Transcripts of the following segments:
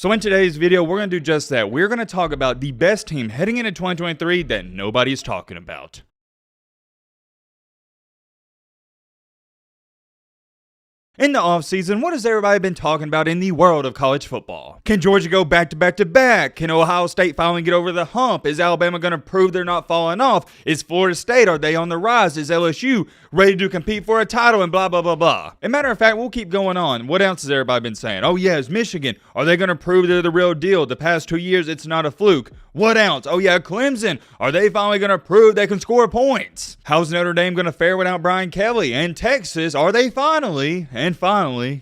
So in today's video, we're going to do just that. We're going to talk about the best team heading into 2023 that nobody's talking about. In the offseason, what has everybody been talking about in the world of college football? Can Georgia go back-to-back-to-back? Can Ohio State finally get over the hump? Is Alabama going to prove they're not falling off? Is Florida State, are they on the rise? Is LSU ready to compete for a title? And blah, blah, blah, blah. As a matter of fact, we'll keep going on. What else has everybody been saying? Oh yeah, is Michigan. Are they going to prove they're the real deal? The past 2 years, it's not a fluke. What else? Oh yeah, Clemson. Are they finally going to prove they can score points? How's Notre Dame going to fare without Brian Kelly? And Texas, are they finally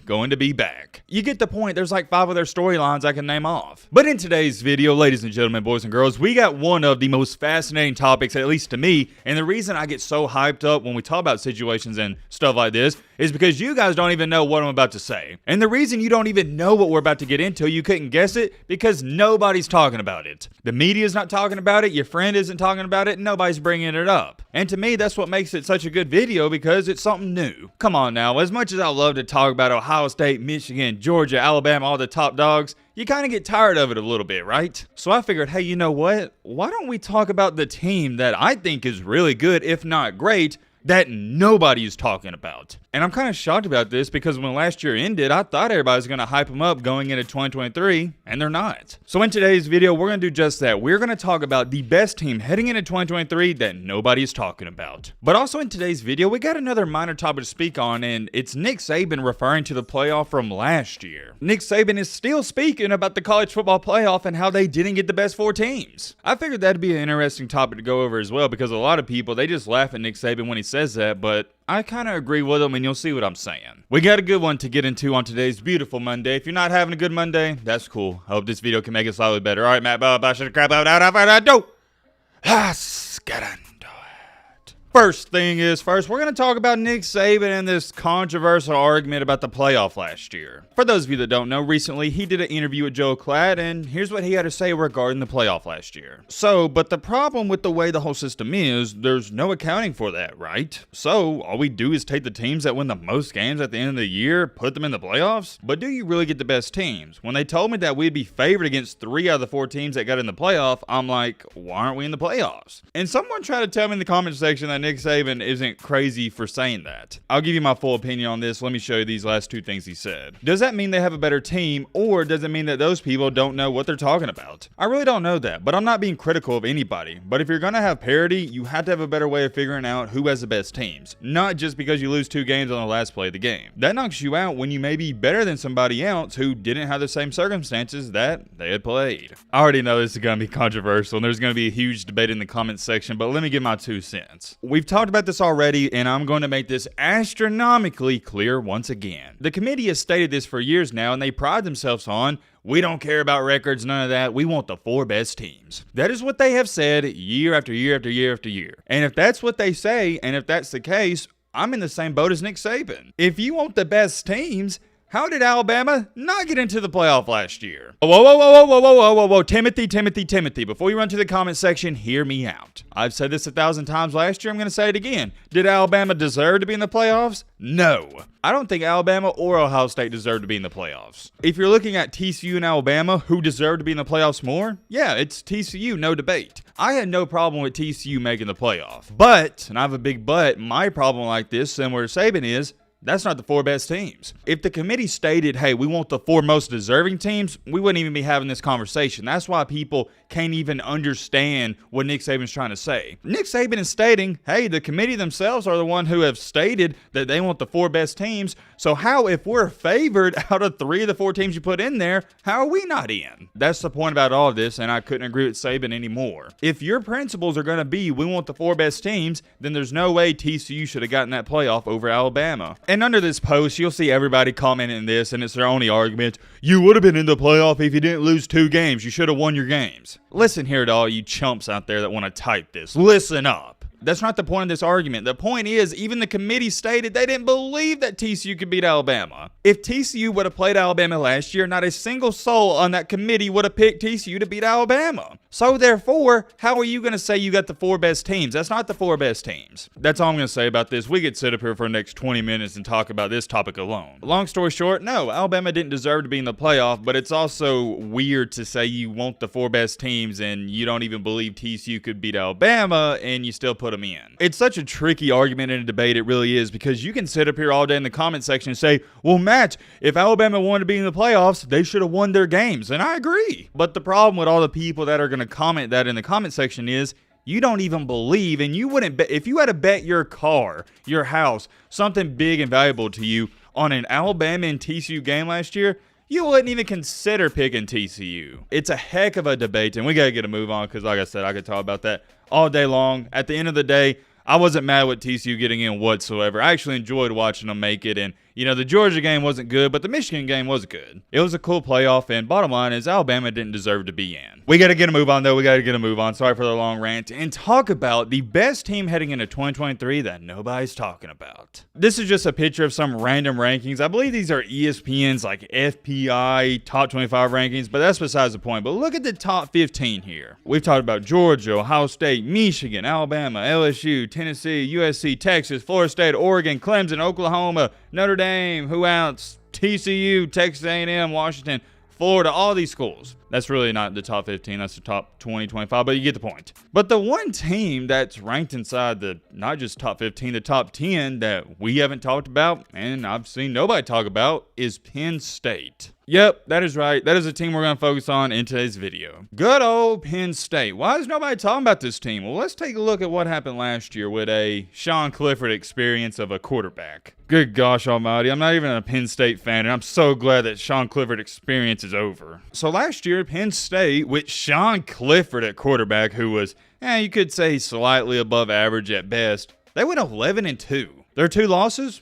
going to be back? You get the point. There's like 5 of their storylines I can name off. But in today's video, ladies and gentlemen, boys and girls, we got one of the most fascinating topics, at least to me, and the reason I get so hyped up when we talk about situations and stuff like this is because you guys don't even know what I'm about to say. And the reason you don't even know what we're about to get into, you couldn't guess it, because nobody's talking about it. The media's not talking about it, your friend isn't talking about it, and nobody's bringing it up. And to me, that's what makes it such a good video, because it's something new. Come on now, as much as I love to talk about Ohio State, Michigan, Georgia, Alabama, all the top dogs, you kind of get tired of it a little bit, right? So I figured, hey, you know what? Why don't we talk about the team that I think is really good, if not great, that nobody's talking about? And I'm kind of shocked about this because when last year ended, I thought everybody was going to hype them up going into 2023, and they're not. So in today's video, we're going to do just that. We're going to talk about the best team heading into 2023 that nobody's talking about. But also in today's video, we got another minor topic to speak on, and it's Nick Saban referring to the playoff from last year. Nick Saban is still speaking about the college football playoff and how they didn't get the best 4 teams. I figured that'd be an interesting topic to go over as well, because a lot of people, they just laugh at Nick Saban when he says that, but I kind of agree with him, and you'll see what I'm saying. We got a good one to get into on today's beautiful Monday. If you're not having a good Monday, that's cool. I hope this video can make it slightly better. All right, Matt, I should crap out. Let's get into it. First thing is first, we're going to talk about Nick Saban and this controversial argument about the playoff last year. For those of you that don't know, recently he did an interview with Joe Klatt, and here's what he had to say regarding the playoff last year. But the problem with the way the whole system is, there's no accounting for that, right? So all we do is take the teams that win the most games at the end of the year, put them in the playoffs? But do you really get the best teams? When they told me that we'd be favored against 3 out of the 4 teams that got in the playoff, I'm like, why aren't we in the playoffs? And someone tried to tell me in the comment section that Nick Saban isn't crazy for saying that. I'll give you my full opinion on this. Let me show you these last 2 things he said. Does that mean they have a better team, or does it mean that those people don't know what they're talking about? I really don't know that, but I'm not being critical of anybody. But if you're going to have parity, you have to have a better way of figuring out who has the best teams. Not just because you lose 2 games on the last play of the game. That knocks you out when you may be better than somebody else who didn't have the same circumstances that they had played. I already know this is going to be controversial, and there's going to be a huge debate in the comments section, but let me give my 2 cents. We've talked about this already, and I'm going to make this astronomically clear once again. The committee has stated this for years now, and they pride themselves on, we don't care about records, none of that. We want the 4 best teams. That is what they have said year after year after year after year. And if that's what they say, and if that's the case, I'm in the same boat as Nick Saban. If you want the best teams, how did Alabama not get into the playoff last year? Whoa, Timothy. Before you run to the comment section, hear me out. I've said this 1,000 times last year. I'm going to say it again. Did Alabama deserve to be in the playoffs? No. I don't think Alabama or Ohio State deserve to be in the playoffs. If you're looking at TCU and Alabama, who deserve to be in the playoffs more? Yeah, it's TCU, no debate. I had no problem with TCU making the playoff. But, and I have a big but, my problem like this, similar to Saban, is that's not the 4 best teams. If the committee stated, hey, we want the 4 most deserving teams, we wouldn't even be having this conversation. That's why people can't even understand what Nick Saban's trying to say. Nick Saban is stating, hey, the committee themselves are the one who have stated that they want the 4 best teams. So how, if we're favored out of 3 of the 4 teams you put in there, how are we not in? That's the point about all of this, and I couldn't agree with Saban anymore. If your principles are going to be, we want the 4 best teams, then there's no way TCU should have gotten that playoff over Alabama. And under this post, you'll see everybody commenting this, and it's their only argument. You would have been in the playoff if you didn't lose 2 games. You should have won your games. Listen here to all you chumps out there that want to type this. Listen up. That's not the point of this argument. The point is, even the committee stated they didn't believe that TCU could beat Alabama. If TCU would have played Alabama last year, not a single soul on that committee would have picked TCU to beat Alabama. So therefore, how are you going to say you got the 4 best teams? That's not the 4 best teams. That's all I'm going to say about this. We could sit up here for the next 20 minutes and talk about this topic alone. Long story short, no, Alabama didn't deserve to be in the playoff, but it's also weird to say you want the 4 best teams and you don't even believe TCU could beat Alabama and you still put them in. It's such a tricky argument in a debate, it really is, because you can sit up here all day in the comment section and say, well, Matt, if Alabama wanted to be in the playoffs, they should have won their games, and I agree. But the problem with all the people that are going to comment that in the comment section is, you don't even believe, and you wouldn't bet, if you had to bet your car, your house, something big and valuable to you on an Alabama and TCU game last year, you wouldn't even consider picking TCU. It's a heck of a debate, and we got to get a move on because, like I said, I could talk about that all day long. At the end of the day, I wasn't mad with TCU getting in whatsoever. I actually enjoyed watching them make it, and the Georgia game wasn't good, but the Michigan game was good. It was a cool playoff, and bottom line is Alabama didn't deserve to be in. We got to get a move on, though. We got to get a move on. Sorry for the long rant. And talk about the best team heading into 2023 that nobody's talking about. This is just a picture of some random rankings. I believe these are ESPN's like FPI top 25 rankings, but that's besides the point. But look at the top 15 here. We've talked about Georgia, Ohio State, Michigan, Alabama, LSU, Tennessee, USC, Texas, Florida State, Oregon, Clemson, Oklahoma, Notre Dame, who else? TCU, Texas A&M, Washington, Florida, all these schools. That's really not the top 15. That's the top 20, 25, but you get the point. But the one team that's ranked inside the, not just top 15, the top 10 that we haven't talked about, and I've seen nobody talk about, is Penn State. Yep, that is right. That is a team we're going to focus on in today's video. Good old Penn State. Why is nobody talking about this team? Well, let's take a look at what happened last year with a Sean Clifford experience of a quarterback. Good gosh almighty, I'm not even a Penn State fan, and I'm so glad that Sean Clifford experience is over. So last year, Penn State, with Sean Clifford at quarterback, who was, you could say slightly above average at best, they went 11-2. Their 2 losses,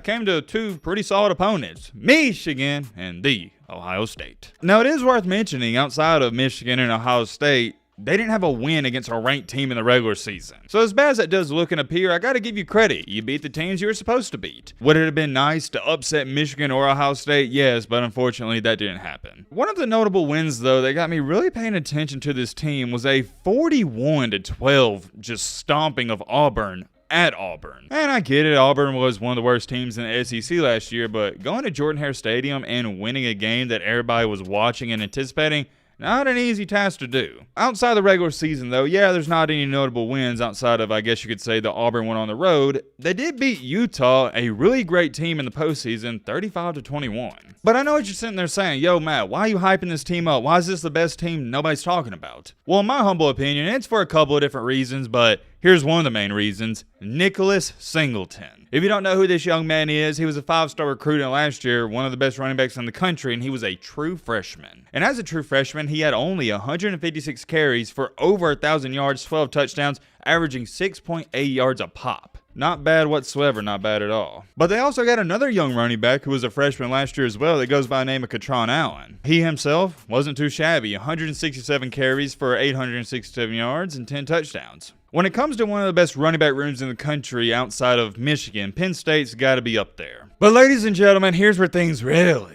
came to 2 pretty solid opponents, Michigan and the Ohio State. Now, it is worth mentioning, outside of Michigan and Ohio State, they didn't have a win against a ranked team in the regular season. So as bad as that does look and appear, I got to give you credit. You beat the teams you were supposed to beat. Would it have been nice to upset Michigan or Ohio State? Yes, but unfortunately that didn't happen. One of the notable wins, though, that got me really paying attention to this team was a 41-12 just stomping of Auburn at Auburn. And I get it, Auburn was one of the worst teams in the SEC last year, but going to Jordan-Hare Stadium and winning a game that everybody was watching and anticipating, not an easy task to do. Outside the regular season, though, there's not any notable wins outside of, I guess you could say, the Auburn one on the road. They did beat Utah, a really great team in the postseason, 35-21. But I know what you're sitting there saying, yo, Matt, why are you hyping this team up? Why is this the best team nobody's talking about? Well, in my humble opinion, it's for a couple of different reasons, but here's one of the main reasons: Nicholas Singleton. If you don't know who this young man is, he was a 5-star recruit in last year, one of the best running backs in the country, and he was a true freshman. And as a true freshman, he had only 156 carries for over 1,000 yards, 12 touchdowns, averaging 6.8 yards a pop. Not bad whatsoever, not bad at all. But they also got another young running back who was a freshman last year as well that goes by the name of Katron Allen. He himself wasn't too shabby, 167 carries for 867 yards and 10 touchdowns. When it comes to one of the best running back rooms in the country outside of Michigan, Penn State's got to be up there. But ladies and gentlemen, here's where things really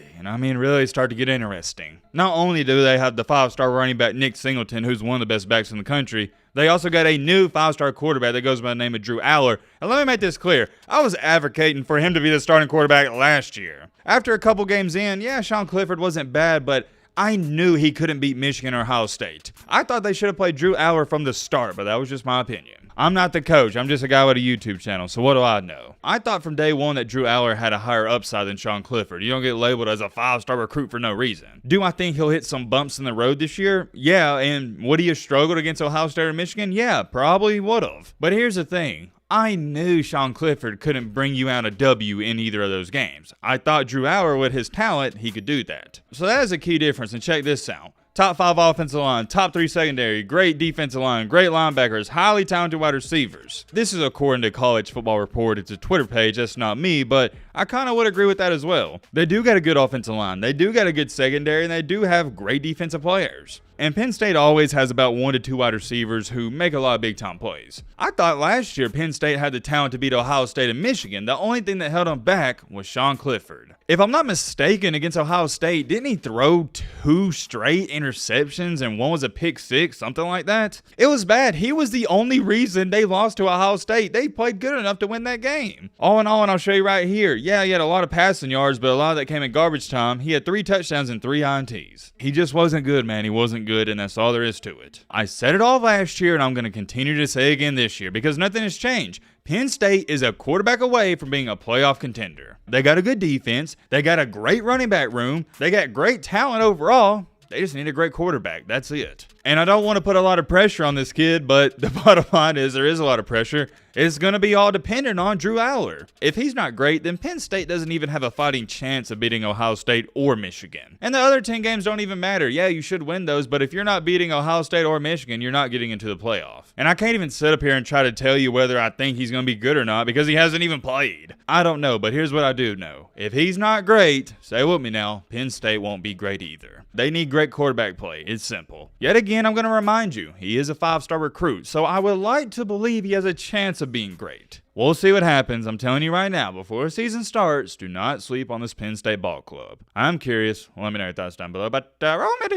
start to get interesting. Not only do they have the 5-star running back Nick Singleton, who's one of the best backs in the country, they also got a new 5-star quarterback that goes by the name of Drew Aller. And let me make this clear, I was advocating for him to be the starting quarterback last year. After a couple games in, Sean Clifford wasn't bad, but I knew he couldn't beat Michigan or Ohio State. I thought they should have played Drew Aller from the start, but that was just my opinion. I'm not the coach. I'm just a guy with a YouTube channel, so what do I know? I thought from day one that Drew Aller had a higher upside than Sean Clifford. You don't get labeled as a 5-star recruit for no reason. Do I think he'll hit some bumps in the road this year? Yeah, and would he have struggled against Ohio State or Michigan? Yeah, probably would have. But here's the thing. I knew Sean Clifford couldn't bring you out a W in either of those games. I thought Drew Aller, with his talent, he could do that. So that is a key difference, and check this out. Top 5 offensive line, top 3 secondary, great defensive line, great linebackers, highly talented wide receivers. This is according to College Football Report. It's a Twitter page, that's not me, but I kind of would agree with that as well. They do got a good offensive line, they do got a good secondary, and they do have great defensive players. And Penn State always has about 1 to 2 wide receivers who make a lot of big-time plays. I thought last year Penn State had the talent to beat Ohio State and Michigan. The only thing that held them back was Sean Clifford. If I'm not mistaken, against Ohio State, didn't he throw 2 straight interceptions and one was a pick six, something like that? It was bad. He was the only reason they lost to Ohio State. They played good enough to win that game. All in all, and I'll show you right here. Yeah, he had a lot of passing yards, but a lot of that came in garbage time. He had 3 touchdowns and 3 INTs. He just wasn't good, man. He wasn't good, and that's all there is to it. I said it all last year, and I'm going to continue to say again this year because nothing has changed. Penn State is a quarterback away from being a playoff contender. They got a good defense. They got a great running back room. They got great talent overall. They just need a great quarterback. That's it. And I don't want to put a lot of pressure on this kid, but the bottom line is there is a lot of pressure. It's going to be all dependent on Drew Aller. If he's not great, then Penn State doesn't even have a fighting chance of beating Ohio State or Michigan. And the other 10 games don't even matter. Yeah, you should win those, but if you're not beating Ohio State or Michigan, you're not getting into the playoff. And I can't even sit up here and try to tell you whether I think he's going to be good or not because he hasn't even played. I don't know, but here's what I do know. If he's not great, say with me now, Penn State won't be great either. They need great quarterback play. It's simple. Yet again, I'm going to remind you, he is a 5-star recruit, so I would like to believe he has a chance of being great. We'll see what happens. I'm telling you right now, before the season starts, do not sleep on this Penn State ball club. I'm curious. Let me know your thoughts down below, but roll me.